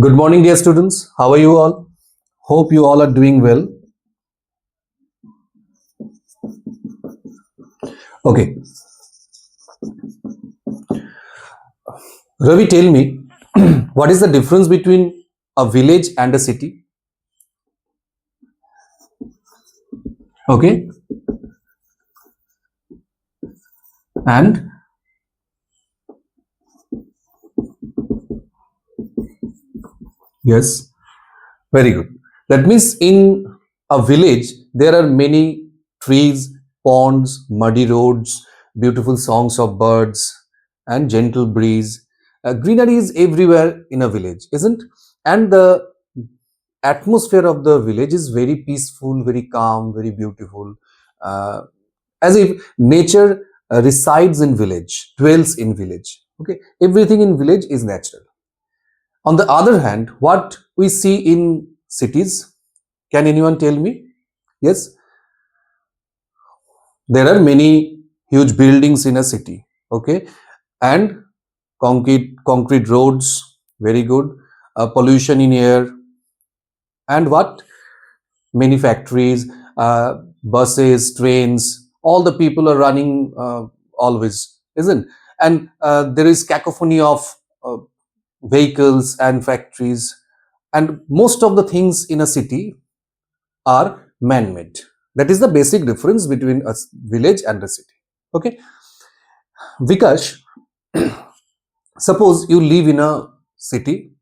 Good morning, dear students. How are you all? Hope you all are doing well. Okay, Ravi, tell me, what is the difference between a village and a city? Okay, and yes, very good. That means in a village there are many trees, ponds, muddy roads, beautiful songs of birds, and gentle breeze. Greenery is everywhere in a village, isn't? And the atmosphere of the village is very peaceful, very calm, very beautiful, uh, as if nature resides in village, dwells in village. Okay, everything in village is natural. On the other hand, what we see in cities, can anyone tell me? Yes, there are many huge buildings in a city. Okay, and concrete roads, very good. Pollution in air, and what? Many factories, buses, trains, all the people are running always, isn't? And there is cacophony of vehicles and factories, and most of the things in a city are man-made. That is the basic difference between a village and a city. Okay, Vikash, suppose you live in a city,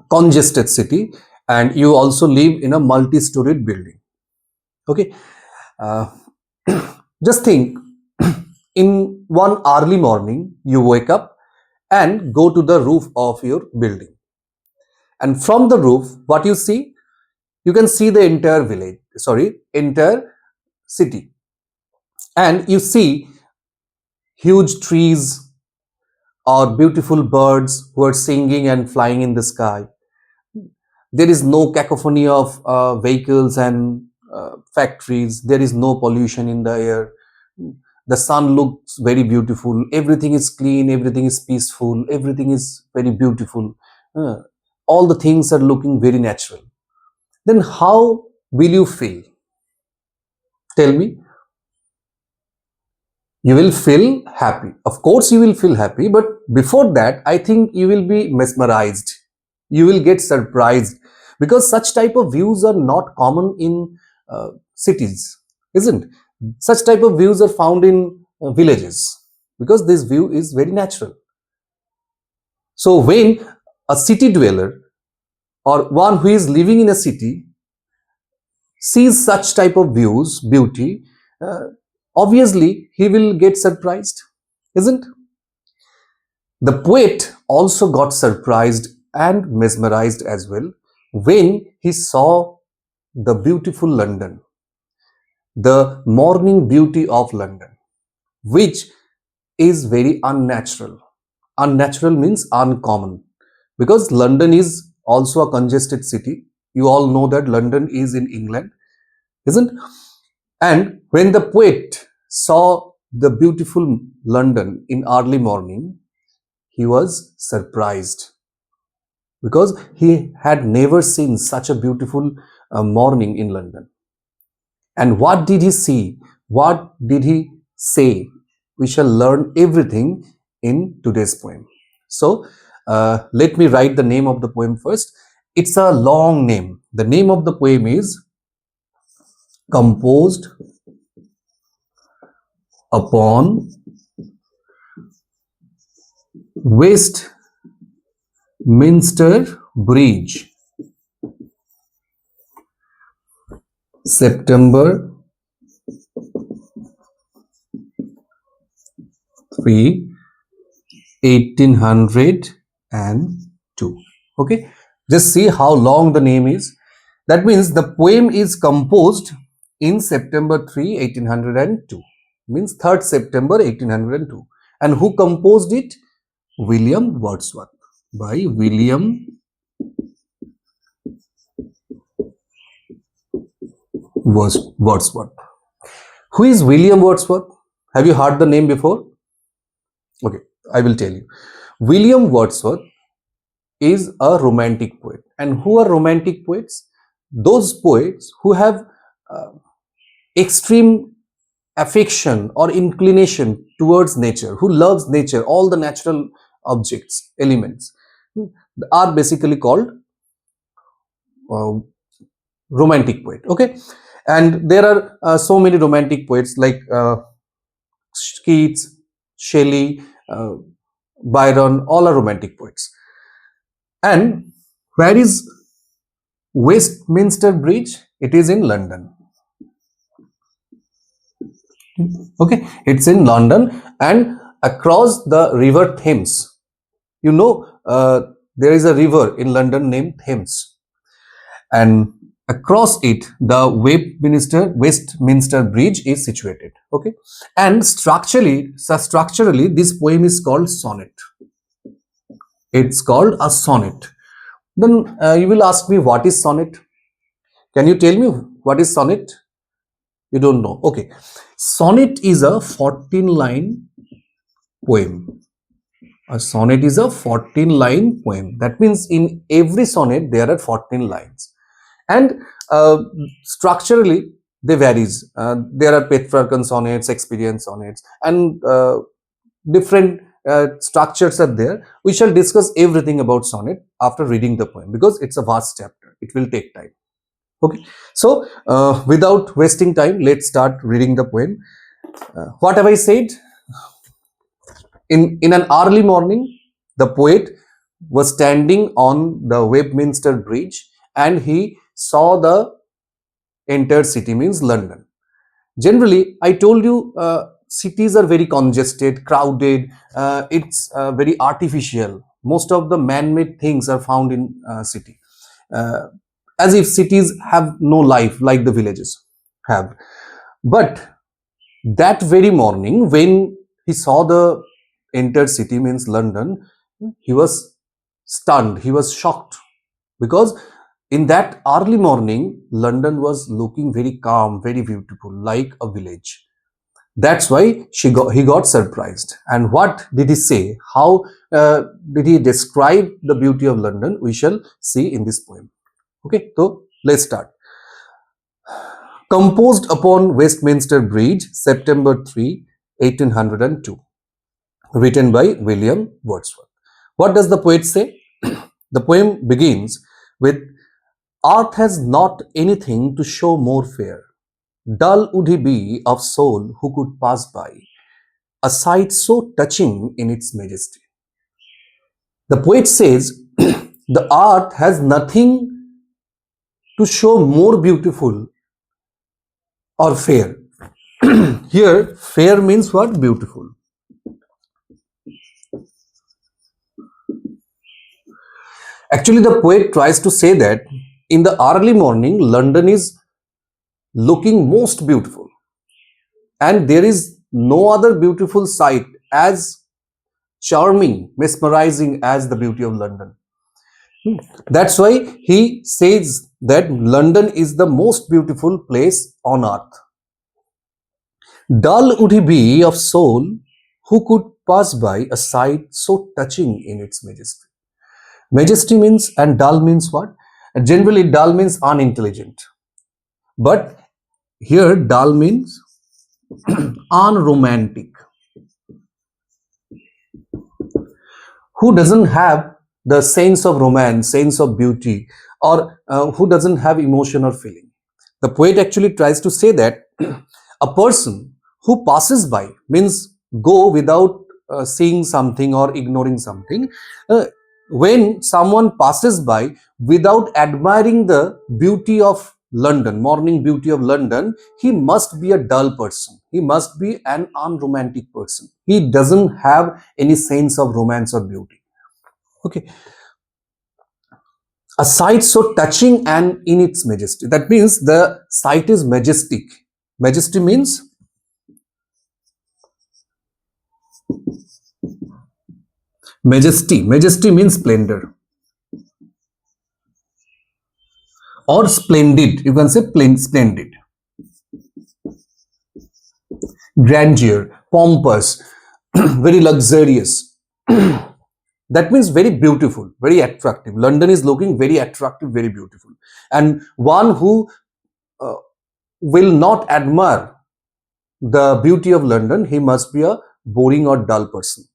congested city, and you also live in a multi-storied building. Okay, uh, just think, in one early morning you wake up and go to the roof of your building, and from the roof what you see, you can see the entire village, sorry, entire city, and you see huge trees or beautiful birds who are singing and flying in the sky. There is no cacophony of vehicles and factories. There is no pollution in the air. The sun looks very beautiful. Everything is clean. Everything is peaceful. Everything is very beautiful. Uh, all the things are looking very natural. Then how will you feel? Tell me. You will feel happy. Of course, you will feel happy. But before that, I think you will be mesmerized. You will get surprised because such type of views are not common in cities, isn't? Such type of views are found in villages because this view is very natural. So when a city dweller or one who is living in a city sees such type of views, beauty, uh, obviously he will get surprised, isn't? The poet also got surprised and mesmerized as well when he saw the beautiful London, the morning beauty of London, which is very unnatural. Unnatural means uncommon because London is also a congested city. You all know that London is in England, isn't? And when the poet saw the beautiful London in early morning, he was surprised because he had never seen such a beautiful morning in London. And what did he see? What did he say? We shall learn everything in today's poem. So, let me write the name of the poem first. It's a long name. The name of the poem is Composed upon Westminster Bridge, September 3, 1802. Okay, just see how long the name is. That means the poem is composed in September 3, 1802. Means 3rd September 1802. And who composed it? William Wordsworth. By William Wordsworth. Who is William Wordsworth? Have you heard the name before? Okay, I will tell you. William Wordsworth is a romantic poet. And who are romantic poets? Those poets who have uh, extreme affection or inclination towards nature, who loves nature, all the natural objects, elements, are basically called uh, romantic poet. Okay, and there are so many romantic poets like Keats, Shelley, Byron, all are romantic poets. And where is Westminster Bridge? It is in London. Okay, it's in London, and across the river Thames. You know, there is a river in London named Thames, and across it, the Westminster Bridge is situated. Okay, and structurally, this poem is called sonnet. It's called a sonnet. Then you will ask me, what is sonnet? Can you tell me what is sonnet? You don't know. Okay. Sonnet is a 14-line poem. A sonnet is a 14-line poem. That means in every sonnet there are 14 lines. And structurally they varies. There are Petrarchan sonnets, experience sonnets, and different structures are there. We shall discuss everything about sonnet after reading the poem because it's a vast chapter. It will take time. Okay, so without wasting time, let's start reading the poem. What have I said? In an early morning, the poet was standing on the Westminster Bridge and he saw the entire city, means London. Generally, I told you cities are very congested, crowded, it's very artificial. Most of the man-made things are found in city. Uh, as if cities have no life like the villages have. But that very morning, when he saw the entered city, means London, he was stunned, he was shocked, because in that early morning, London was looking very calm, very beautiful, like a village. That's why he got surprised. And what did he say? How did he describe the beauty of London? We shall see in this poem. Okay, so let's start. Composed upon Westminster Bridge, September 3, 1802. Written by William Wordsworth. What does the poet say? The poem begins with, Earth has not anything to show more fair. Dull would he be of soul who could pass by, a sight so touching in its majesty. The poet says, the earth has nothing to show more beautiful or fair. Here, fair means what? Beautiful. Actually, the poet tries to say that in the early morning, London is looking most beautiful. And there is no other beautiful sight as charming, mesmerizing as the beauty of London. That's why he says that London is the most beautiful place on earth. Dull would he be of soul who could pass by a sight so touching in its majesty. Majesty means, and dull means what? Generally, dull means unintelligent. But here, dull means unromantic. Who doesn't have the sense of romance, sense of beauty, or who doesn't have emotion or feeling? The poet actually tries to say that a person who passes by, means go without seeing something or ignoring something. When someone passes by without admiring the beauty of London, morning beauty of London, he must be a dull person. He must be an unromantic person. He doesn't have any sense of romance or beauty. Okay. A sight so touching and in its majesty. That means the sight is majestic. Majesty means majesty. Majesty means splendor. Or splendid. You can say splendid. Grandeur, pompous, very luxurious. That means very beautiful, very attractive. London is looking very attractive, very beautiful. And one who uh, will not admire the beauty of London, he must be a boring or dull person.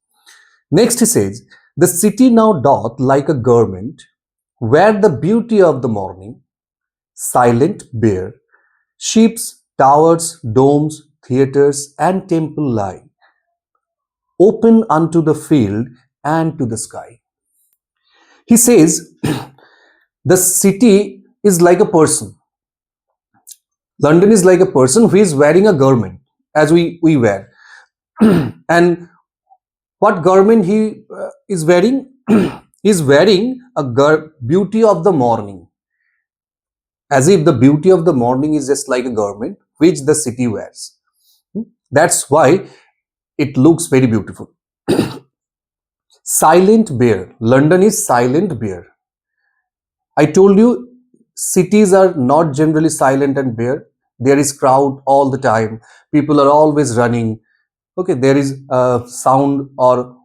Next, he says, the city now doth like a garment, where the beauty of the morning, silent, bare, ships, towers, domes, theatres, and temple lie, open unto the field and to the sky. He says, the city is like a person. London is like a person who is wearing a garment, as we wear. And what garment he is wearing? He is wearing a beauty of the morning, as if the beauty of the morning is just like a garment which the city wears. That's why it looks very beautiful. Silent bear. London is silent bear. I told you, cities are not generally silent and bare. There is crowd all the time. People are always running. Okay, there is a sound or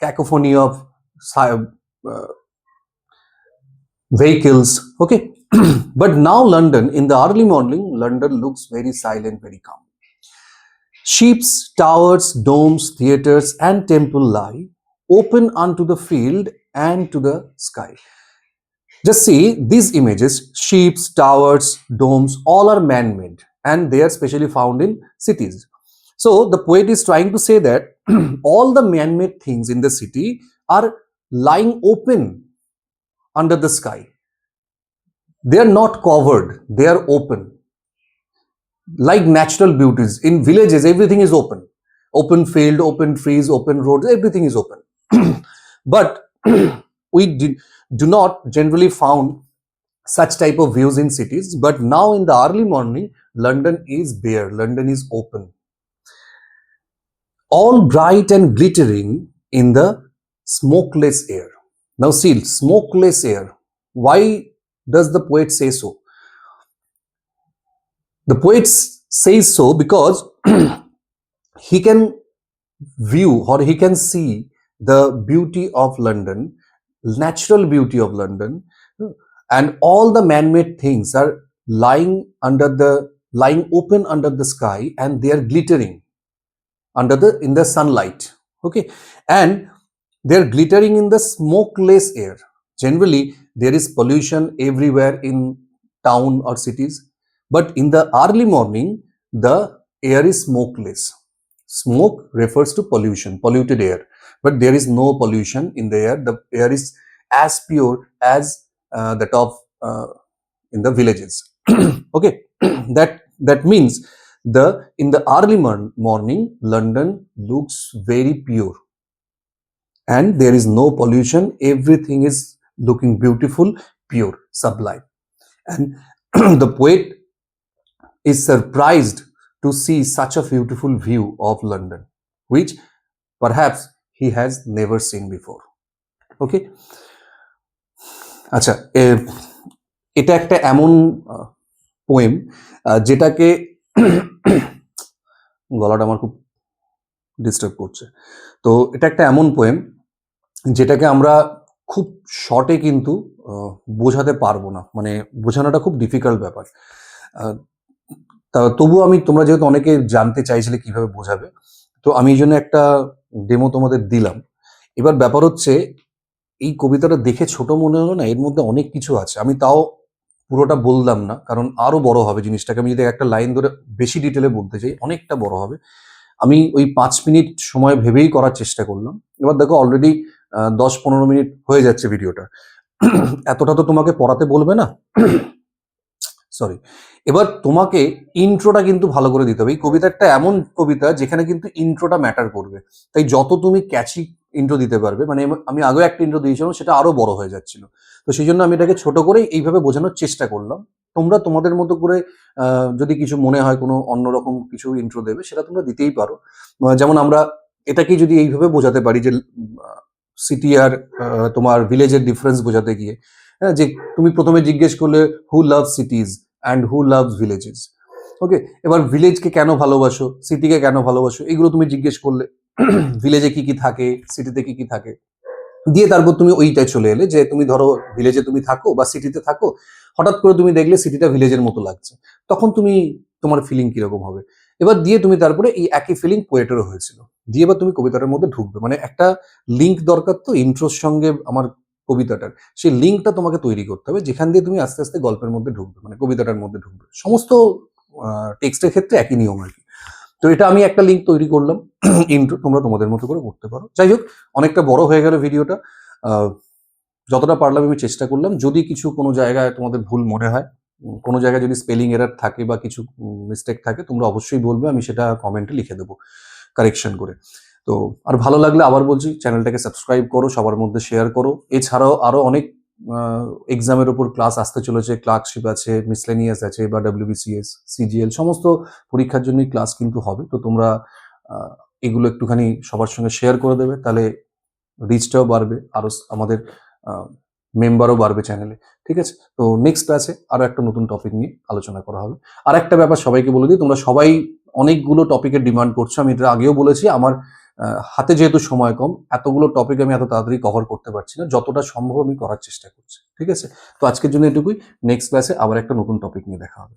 cacophony of uh, vehicles. Okay, but now London, in the early morning, London looks very silent, very calm. Ships, towers, domes, theatres, and temple lie open unto the field and to the sky. Just see these images, ships, towers, domes, all are man-made and they are specially found in cities. So the poet is trying to say that all the man-made things in the city are lying open under the sky. They are not covered, they are open. Like natural beauties. In villages, everything is open. Open field, open trees, open roads, everything is open. But we do not generally found such type of views in cities. But now in the early morning, London is bare, London is open. All bright and glittering in the smokeless air. Now see, smokeless air. Why does the poet say so? The poet says so because he can view or he can see the beauty of London, natural beauty of London, and all the man-made things are lying open under the sky and they are glittering in the sunlight. Okay, and they are glittering in the smokeless air. Generally, there is pollution everywhere in town or cities, but in the early morning, the air is smokeless. Smoke refers to pollution, polluted air, but there is no pollution in the air. The air is as pure as that of in the villages. Okay, that means in the early morning, London looks very pure, and there is no pollution. Everything is looking beautiful, pure, sublime, and the poet is surprised to see such a beautiful view of London, which perhaps he has never seen before. Okay, আচ্ছা, এটা একটা এমন poem যেটাকে গলাটা আমার খুব disturb করছে। তো এটা একটা এমন পোয়েম যেটাকে আমরা খুব শর্টে কিন্তু বোঝাতে পারবো না, মানে বোঝানোটা খুব ডিফিকাল্ট ব্যাপার। তবুও আমি, তোমরা যেহেতু অনেকে জানতে চাইছিলে কিভাবে বোঝাবে, তো আমি এই জন্য একটা ডেমো তোমাদের দিলাম। এবার ব্যাপার হচ্ছে, এই কবিতাটা দেখে ছোট মনে হলো না, এর মধ্যে অনেক কিছু আছে। আমি তাও পুরোটা বললাম না, কারণ আরো বড় হবে জিনিসটাকে। আমি যদি একটা লাইন ধরে বেশি ডিটেলে বলতে চাই, অনেকটা বড় হবে। আমি ওই 5 মিনিট সময় ভেবেই করার চেষ্টা করলাম। এবার দেখো অলরেডি 10-15 মিনিট হয়ে যাচ্ছে ভিডিওটা। এতটা তো তোমাকে পড়াতে বলবে না, সরি। এবার তোমাকে ইন্ট্রোটা কিন্তু ভালো করে দিতে হবে। এই কবিতাটা এমন কবিতা যেখানে কিন্তু ইন্ট্রোটা ম্যাটার করবে। তাই যত তুমি ক্যাচি ইন্ট্রো দিতে পারবে, মানে আমি আগেও একটা ইন্ট্রো দিয়েছিলাম, সেটা আরো বড় হয়ে যাচ্ছিল। তো সেই জন্য আমি এটাকে ছোট করে এইভাবে বোঝানোর চেষ্টা করলাম। তোমরা তোমাদের মতো করে যদি কিছু মনে হয় কোনো অন্যরকম কিছু ইন্ট্রো দেবে, সেটা তোমরা দিতেই পারো। যেমন আমরা এটাকে যদি এইভাবে বোঝাতে পারি যে সিটি আর তোমার ভিলেজের ডিফারেন্স বোঝাতে গিয়ে, যে তুমি প্রথমে জিজ্ঞেস করলে who love cities and who loves villages. Okay, এবার ভিলেজকে কেন ভালোবাসো, সিটিকে কেন ভালোবাসো, এগুলো তুমি জিজ্ঞেস করলে। ভিলেজে কি কি থাকে, সিটিতে কি কি থাকে। দিয়ে তারপর তুমি ওইটায় চলে এলে যে তুমি ধরো ভিলেজে তুমি থাকো বা সিটিতে থাকো, হঠাৎ করে তুমি দেখলে সিটিটা ভিলেজের মতো লাগছে, তখন তুমি তোমার ফিলিং কিরকম হবে। এবার দিয়ে তুমি তারপরে এই একই ফিলিং পোয়েটেরও হয়েছিল, দিয়ে এবার তুমি কবিতাটার মধ্যে ঢুকবে, মানে একটা লিঙ্ক দরকার তো ইন্ট্রোর সঙ্গে আমার কবিতাটার, সেই লিঙ্কটা তোমাকে তৈরি করতে হবে যেখান দিয়ে তুমি আস্তে আস্তে গল্পের মধ্যে ঢুকবে, মানে কবিতাটার মধ্যে ঢুকবে। সমস্ত টেক্সটের ক্ষেত্রে একই নিয়ম আর কি। তো এটা আমি একটা লিঙ্ক তৈরি করলাম ইন্ট্রো, তোমরা তোমাদের মতো করে করতে পারো। যাই হোক, অনেকটা বড় হয়ে গেল ভিডিওটা। আহ, যতটা পারলাম আমি চেষ্টা করলাম। যদি কিছু কোনো জায়গায় তোমাদের ভুল মনে হয়, কোনো জায়গায় যদি স্পেলিং এরার থাকে বা কিছু মিস্টেক থাকে, তোমরা অবশ্যই বলবে, আমি সেটা কমেন্টে লিখে দেবো কারেকশন করে। তো আর ভালো লাগলে আবার বলছি, চ্যানেলটাকে সাবস্ক্রাইব করো, সবার মধ্যে শেয়ার করো। এছাড়াও আরো অনেক এক্সামের উপর ক্লাস আসতে চলেছে, ক্লার্কশিপ আছে, মিসলেনিয়াস আছে, বা ডাব্লিউবিসিএস, সিজিএল, সমস্ত পরীক্ষার জন্যই ক্লাস কিন্তু হবে। তো তোমরা এগুলো একটুখানি সবার সঙ্গে শেয়ার করে দেবে, তাহলে রিচটাও বাড়বে, আরো আমাদের মেম্বারও বাড়বে চ্যানেলে। ঠিক আছে, তো নেক্সট ক্লাসে আরো একটা নতুন টপিক নিয়ে আলোচনা করা হবে। আর একটা ব্যাপার সবাইকে বলে দিই, তোমরা সবাই অনেকগুলো টপিকের ডিমান্ড করছো, আমি এটা আগেও বলেছি, আমার হাতে যেহেতু সময় কম, এতগুলো টপিক আমি এত তাড়াতাড়ি কভার করতে পারছি না, যতটা সম্ভব আমি করার চেষ্টা করছি। ঠিক আছে, তো আজকের জন্য এটুকুই। নেক্সট ক্লাসে আবার একটা নতুন টপিক নিয়ে দেখা হবে।